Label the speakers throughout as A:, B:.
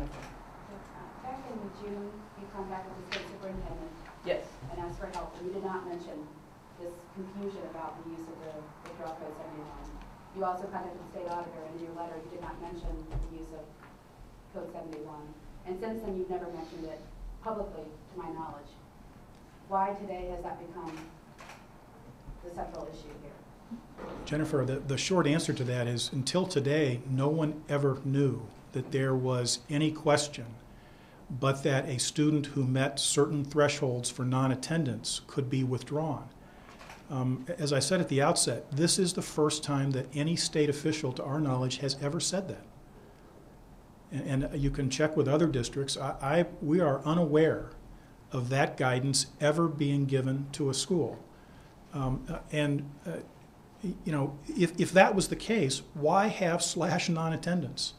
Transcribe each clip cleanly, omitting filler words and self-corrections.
A: Jennifer.
B: Back in June, you contacted the state superintendent
A: Yes.
B: and asked for help. You did not mention this confusion about the use of the withdrawal code 71. You also contacted the state auditor, and in your letter, you did not mention the use of code 71. And since then, you've never mentioned it publicly, to my knowledge. Why today has that become the central issue here?
C: Jennifer, the short answer to that is until today, no one ever knew that there was any question but that a student who met certain thresholds for non-attendance could be withdrawn. As I said at the outset, this is the first time that any state official, to our knowledge, has ever said that. And you can check with other districts. We are unaware of that guidance ever being given to a school. You know, if that was the case, why have / non-attendance?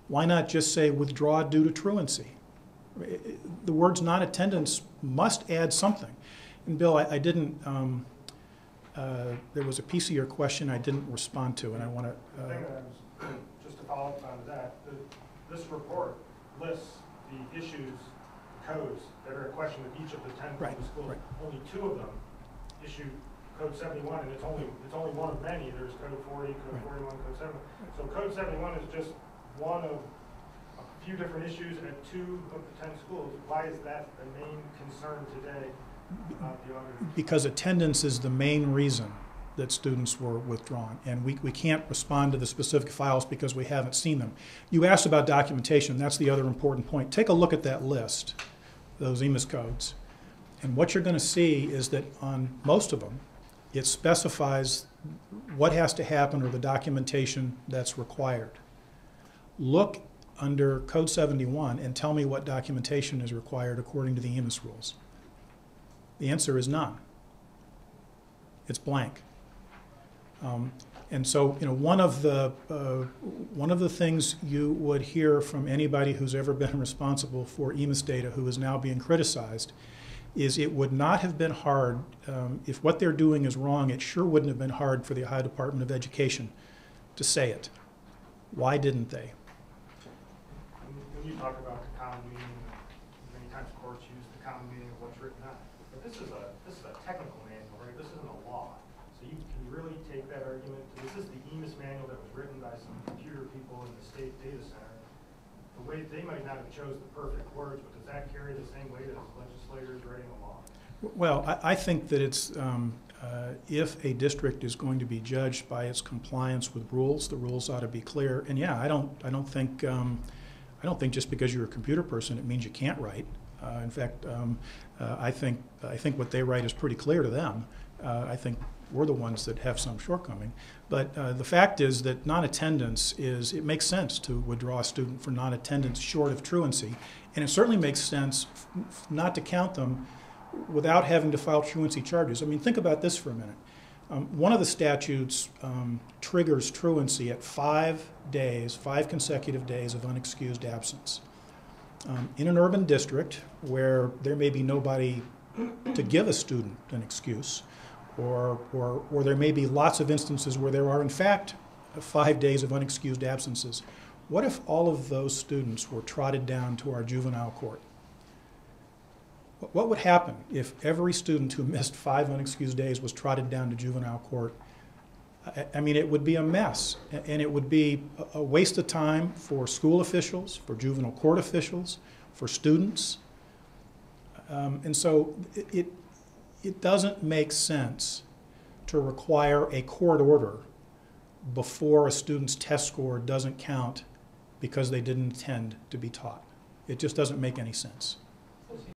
C: Why not just say withdraw due to truancy? The words non-attendance must add something. And Bill, I didn't, there was a piece of your question I didn't respond to, and I want to...
D: just to follow up on that, this report lists the issues, codes that are a question with each of the 10
C: Right,
D: schools.
C: right.
D: Only 2 of them issue code 71, and it's only one of many. There's code 40, code 41, code 7. So code 71 is just one of a few different issues at 2 of the 10 schools. Why is that the main concern today about the auditors?
C: Because attendance is the main reason that students were withdrawn, and we can't respond to the specific files because we haven't seen them. You asked about documentation. That's the other important point. Take a look at that list, those EMIS codes, and what you're going to see is that on most of them, it specifies what has to happen or the documentation that's required. Look under Code 71 and tell me what documentation is required according to the EMIS rules. The answer is none. It's blank. And so, you know, one of the things you would hear from anybody who's ever been responsible for EMIS data who is now being criticized is it would not have been hard, if what they're doing is wrong, it sure wouldn't have been hard for the Ohio Department of Education to say it. Why didn't they?
D: When you talk about the common meaning, many times courts use the common meaning of what's written out. But this is a technical manual, right? This isn't a law. So you can really take that argument. This is the EMIS manual that was written by some computer people in the state data center. The way they might not have chose the perfect words, but does that carry the same weight as legislators writing a law?
C: Well, I think that it's if a district is going to be judged by its compliance with rules, the rules ought to be clear. And yeah, I don't think just because you're a computer person it means you can't write. In fact, I think what they write is pretty clear to them. I think we're the ones that have some shortcoming. But the fact is that non-attendance it makes sense to withdraw a student for non-attendance short of truancy. And it certainly makes sense not to count them without having to file truancy charges. I mean, think about this for a minute. One of the statutes triggers truancy at 5 consecutive days of unexcused absence. In an urban district where there may be nobody to give a student an excuse, or there may be lots of instances where there are in fact 5 days of unexcused absences, what if all of those students were trotted down to our juvenile court? What would happen if every student who missed 5 unexcused days was trotted down to juvenile court? I mean, it would be a mess, and it would be a waste of time for school officials, for juvenile court officials, for students. And so it doesn't make sense to require a court order before a student's test score doesn't count because they didn't intend to be taught. It just doesn't make any sense.